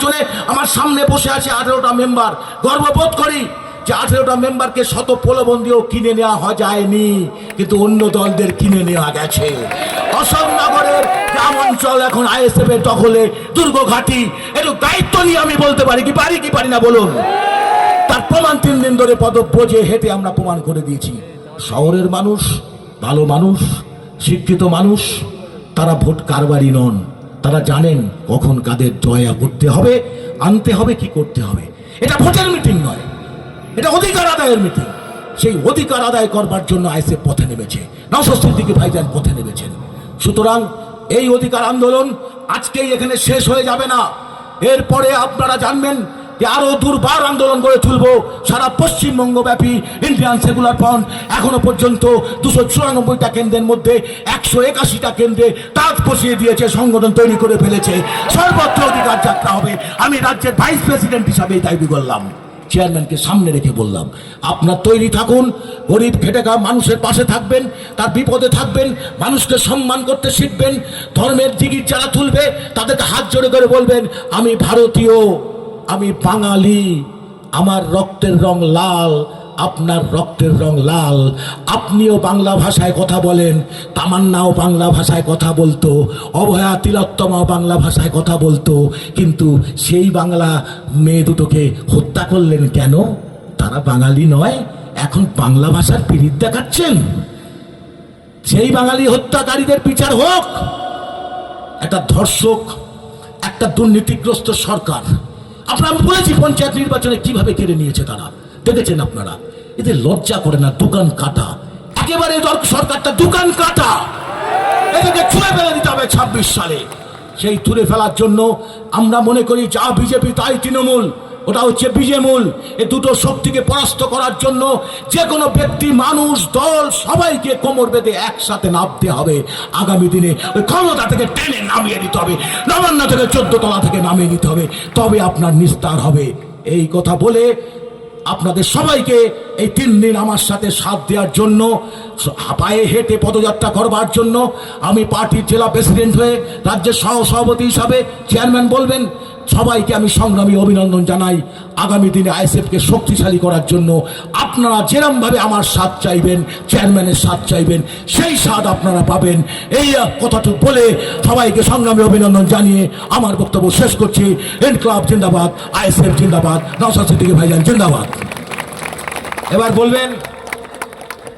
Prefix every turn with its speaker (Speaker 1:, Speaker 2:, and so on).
Speaker 1: নির্বাচনে আমার সামনে বসে আছে 18টা মেম্বার। গর্ববোধ করি যে 18টা মেম্বারকে শত প্রলোভন দিয়েও কিনে নেওয়া যায়নি, কিন্তু অন্য দলদের কিনে নেওয়া গেছে। অশোকনগরের গ্রাম অঞ্চল এখন আইএসএফ এর দখলে, দুর্গ ঘাঁটি। একটু দায়িত্ব নিয়ে আমি বলতে পারি কি পারি না বলুন? তার প্রমাণ 3 দিন ধরে পদব্রজে হেঁটে আমরা প্রমাণ করে দিয়েছি। শহরের মানুষ, ভালো মানুষ, শিক্ষিত মানুষ, তারা ভোট কারবারি নন। তারা জানেন কখন কাদের জয়া করতে হবে, আনতে হবে, কি করতে হবে। এটা ভোটের মিটিং নয়, এটা অধিকার আদায়ের মিটিং। সেই অধিকার আদায় করবার জন্য আইএসএফ পথে নেমেছে, নওশাদ সিদ্দিকী ভাইজান পথে নেমেছেন। সুতরাং এই অধিকার আন্দোলন আজকেই এখানে শেষ হয়ে যাবে না। এরপরে আপনারা জানবেন যে আরো দুর্বার আন্দোলন করে তুলব। সারা পশ্চিমবঙ্গ ব্যাপী ইন্ডিয়ান সেকুলার ফ্রন্ট এখনো পর্যন্ত 294টা কেন্দ্রের মধ্যে 181টা কেন্দ্রে তাঁত বসিয়ে দিয়েছে, সংগঠন তৈরি করে ফেলেছে। সর্বত্র অধিকার যাত্রা হবে। আমি রাজ্যের ভাইস প্রেসিডেন্ট হিসাবে দাবি করলাম, চেয়ারম্যানকে সামনে রেখে বললাম, আপনার তৈরি থাকুন, গরিব খেটে খাওয়া মানুষের পাশে থাকবেন, তার বিপদে থাকবেন, মানুষকে সম্মান করতে শিখবেন। ধর্মের জিগির যারা তুলবে তাদেরকে হাত জোড়ে করে বলবেন, আমি ভারতীয়, আমি বাঙালি, আমার রক্তের রং লাল, আপনার রক্তের রং লাল। আপনিও বাংলা ভাষায় কথা বলেন, তামান্নাও বাংলা ভাষায় কথা বলতো, অভয়া তিলোত্তমাও বাংলা ভাষায় কথা বলতো, কিন্তু সেই বাংলা মেয়ে দুটোকে হত্যা করলেন কেন? তারা বাঙালি নয়, এখন বাংলা ভাষার পিরিত দেখাচ্ছেন। সেই বাঙালি হত্যাকারীদের বিচার হোক। একটা ধর্ষক, একটা দুর্নীতিগ্রস্ত সরকার। আপনারা বলেছি পঞ্চায়েত নির্বাচনে কিভাবে কেড়ে নিয়েছে তারা, দেখেছেন আপনারা। এদের লজ্জা করে না? দোকান কাটা, একেবারে সরকারটা দোকান কাটা। এদেরকে ছুঁড়ে ফেলে দিতে হবে 26 সালে। সেই ছুঁড়ে ফেলার জন্য আমরা মনে করি যা বিজেপি তাই তৃণমূল, ওটা হচ্ছে বিজেমূল। এই দুটো শক্তিকে পরাস্ত করার জন্য যে কোনো ব্যক্তি, মানুষ, দল সবাইকে কোমর বেঁধে একসাথে নামতে হবে। আগামী দিনে ওই ক্ষমতা থেকে টেনে নামিয়ে দিতে হবে, নবান্ন থেকে 14 তলা থেকে নামিয়ে দিতে হবে, তবে আপনার নিস্তার হবে। এই কথা বলে আপনাদের সবাইকে এই 3 দিন আমার সাথে সাথ দেওয়ার জন্য, পায়ে হেঁটে পদযাত্রা করবার জন্য আমি পার্টির জেলা প্রেসিডেন্ট হয়ে, রাজ্যের সহসভাপতি হিসাবে চেয়ারম্যান বলবেন, সবাইকে আমি সংগ্রামী অভিনন্দন জানাই। আগামী দিনে আইএসএফকে শক্তিশালী করার জন্য আপনারা যেরমভাবে আমার সাথ চাইবেন, চেয়ারম্যানের সাথ চাইবেন, সেই সাথ আপনারা পাবেন। এই কথাটুকু বলে সবাইকে সংগ্রামী অভিনন্দন জানিয়ে আমার বক্তব্য শেষ করছি। ইনকলাব জিন্দাবাদ, আইএসএফ জিন্দাবাদ, নওশাদ সিদ্দিকী ভাইজান জিন্দাবাদ। এবার বলবেন